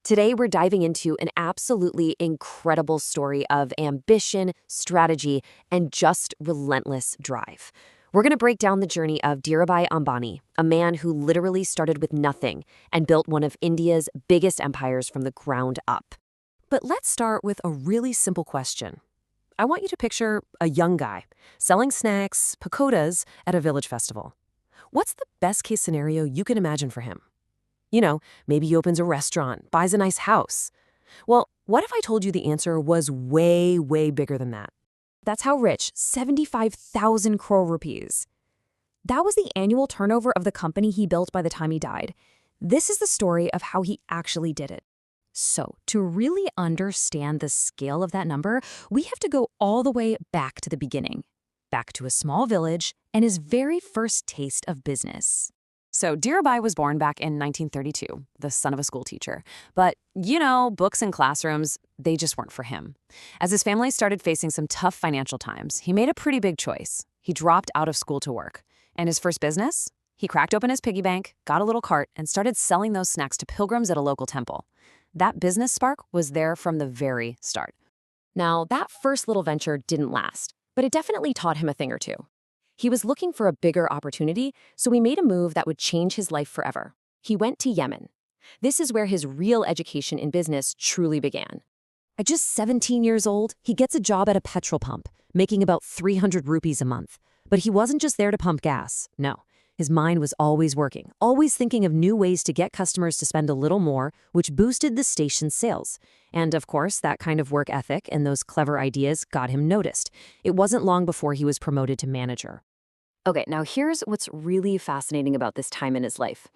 Today, we're diving into an absolutely incredible story of ambition, strategy, and just relentless drive. We're going to break down the journey of DHIRU BHAI AMBANI, a man who literally started with nothing and built one of India's biggest empires from the ground up. But let's start with a really simple question. I want you to picture a young guy selling snacks, pakodas, at a village festival. What's the best-case scenario you can imagine for him? Maybe he opens a restaurant, buys a nice house. Well, what if I told you the answer was way, way bigger than that? That's how rich, 75,000 crore rupees. That was the annual turnover of the company he built by the time he died. This is the story of how he actually did it. So, to really understand the scale of that number, we have to go all the way back to the beginning, back to a small village and his very first taste of business. So DHIRU BHAI was born back in 1932, the son of a school teacher. But, books and classrooms, they just weren't for him. As his family started facing some tough financial times, he made a pretty big choice. He dropped out of school to work. And his first business? He cracked open his piggy bank, got a little cart, and started selling those snacks to pilgrims at a local temple. That business spark was there from the very start. Now, that first little venture didn't last, but it definitely taught him a thing or two. He was looking for a bigger opportunity, so he made a move that would change his life forever. He went to Yemen. This is where his real education in business truly began. At just 17 years old, he gets a job at a petrol pump, making about 300 rupees a month. But he wasn't just there to pump gas. No, his mind was always working, always thinking of new ways to get customers to spend a little more, which boosted the station's sales. And of course, that kind of work ethic and those clever ideas got him noticed. It wasn't long before he was promoted to manager. Okay, now here's what's really fascinating about this time in his life.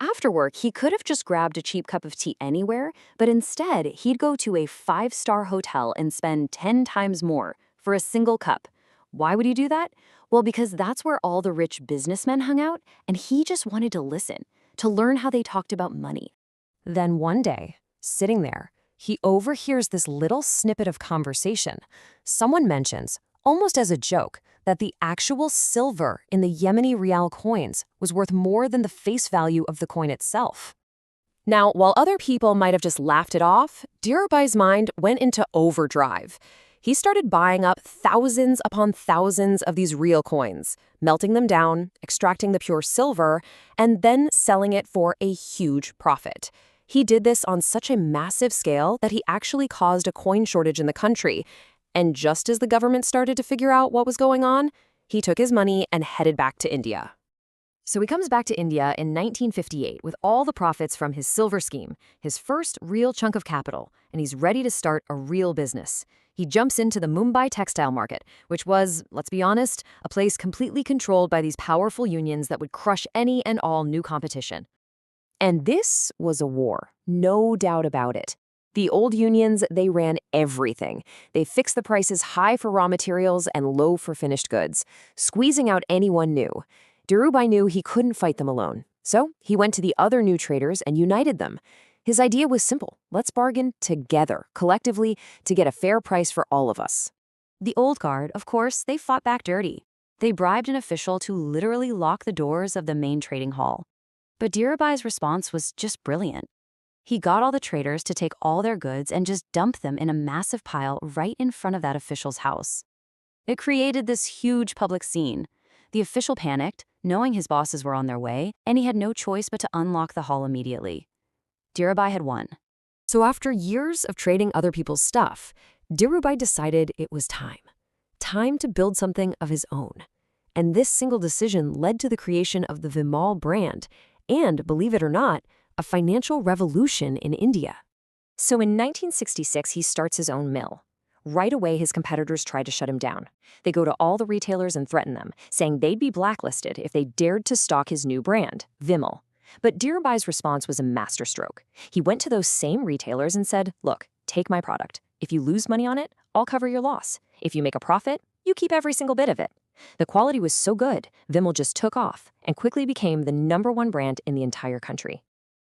After work, he could have just grabbed a cheap cup of tea anywhere, but instead, he'd go to a 5-star hotel and spend 10 times more for a single cup. Why would he do that? Well, because that's where all the rich businessmen hung out, and he just wanted to listen, to learn how they talked about money. Then one day, sitting there, he overhears this little snippet of conversation. Someone mentions, almost as a joke, that the actual silver in the Yemeni rial coins was worth more than the face value of the coin itself. Now, while other people might have just laughed it off, DHIRU BHAI's mind went into overdrive. He started buying up thousands upon thousands of these real coins, melting them down, extracting the pure silver, and then selling it for a huge profit. He did this on such a massive scale that he actually caused a coin shortage in the country. And just as the government started to figure out what was going on, he took his money and headed back to India. So he comes back to India in 1958 with all the profits from his silver scheme, his first real chunk of capital, and he's ready to start a real business. He jumps into the Mumbai textile market, which was, let's be honest, a place completely controlled by these powerful unions that would crush any and all new competition. And this was a war, no doubt about it. The old unions, they ran everything. They fixed the prices high for raw materials and low for finished goods, squeezing out anyone new. DHIRU BHAI knew he couldn't fight them alone, so he went to the other new traders and united them. His idea was simple. Let's bargain together, collectively, to get a fair price for all of us. The old guard, of course, they fought back dirty. They bribed an official to literally lock the doors of the main trading hall. But DHIRU BHAI's response was just brilliant. He got all the traders to take all their goods and just dump them in a massive pile right in front of that official's house. It created this huge public scene. The official panicked, knowing his bosses were on their way, and he had no choice but to unlock the hall immediately. DHIRU BHAI had won. So after years of trading other people's stuff, DHIRU BHAI decided it was time. Time to build something of his own. And this single decision led to the creation of the Vimal brand and, believe it or not, a financial revolution in India. So in 1966, he starts his own mill. Right away, his competitors try to shut him down. They go to all the retailers and threaten them, saying they'd be blacklisted if they dared to stock his new brand, Vimal. But DHIRU BHAI's response was a masterstroke. He went to those same retailers and said, look, take my product. If you lose money on it, I'll cover your loss. If you make a profit, you keep every single bit of it. The quality was so good, Vimal just took off and quickly became the #1 brand in the entire country.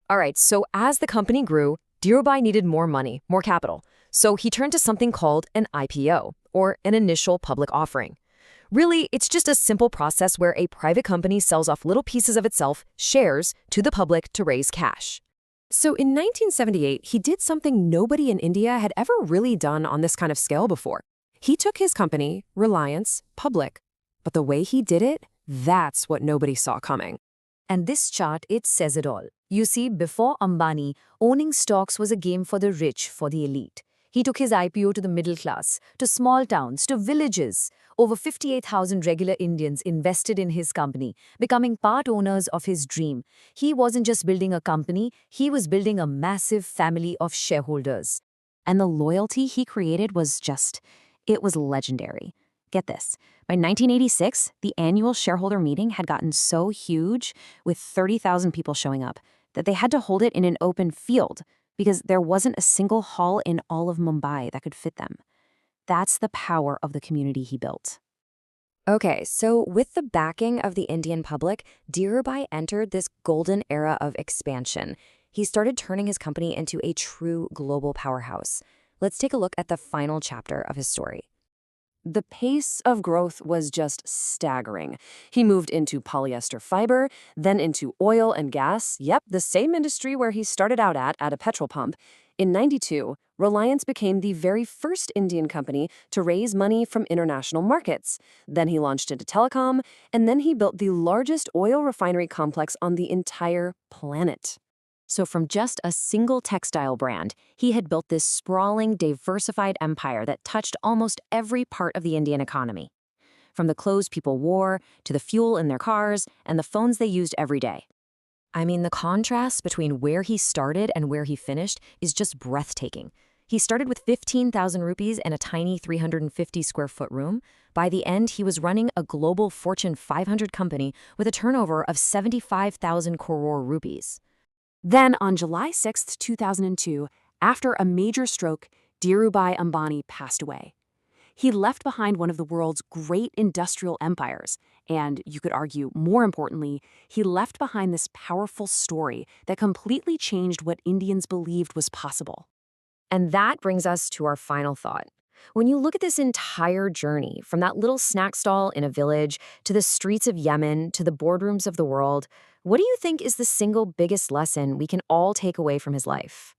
All right, so as the company grew, DHIRU BHAI needed more money, more capital. So he turned to something called an IPO, or an initial public offering. Really, it's just a simple process where a private company sells off little pieces of itself, shares, to the public to raise cash. So in 1978, he did something nobody in India had ever really done on this kind of scale before. He took his company, Reliance, public. But the way he did it, that's what nobody saw coming. And this chart, it says it all. You see, before Ambani, owning stocks was a game for the rich, for the elite. He took his IPO to the middle class, to small towns, to villages. Over 58,000 regular Indians invested in his company, becoming part owners of his dream. He wasn't just building a company, he was building a massive family of shareholders. And the loyalty he created it was legendary. Get this, by 1986, the annual shareholder meeting had gotten so huge, with 30,000 people showing up, that they had to hold it in an open field because there wasn't a single hall in all of Mumbai that could fit them. That's the power of the community he built. Okay, so with the backing of the Indian public, DHIRU Bhai entered this golden era of expansion. He started turning his company into a true global powerhouse. Let's take a look at the final chapter of his story. The pace of growth was just staggering. He moved into polyester fiber, then into oil and gas, the same industry where he started out at a petrol pump. In '92, Reliance became the very first Indian company to raise money from international markets. Then he launched into telecom, and then he built the largest oil refinery complex on the entire planet. So from just a single textile brand, he had built this sprawling, diversified empire that touched almost every part of the Indian economy. From the clothes people wore, to the fuel in their cars, and the phones they used every day. I mean, the contrast between where he started and where he finished is just breathtaking. He started with 15,000 rupees and a tiny 350 square foot room. By the end, he was running a global Fortune 500 company with a turnover of 75,000 crore rupees. Then, on July 6, 2002, after a major stroke, DHIRU Bhai Ambani passed away. He left behind one of the world's great industrial empires, and you could argue, more importantly, he left behind this powerful story that completely changed what Indians believed was possible. And that brings us to our final thought. When you look at this entire journey, from that little snack stall in a village to the streets of Yemen to the boardrooms of the world, what do you think is the single biggest lesson we can all take away from his life?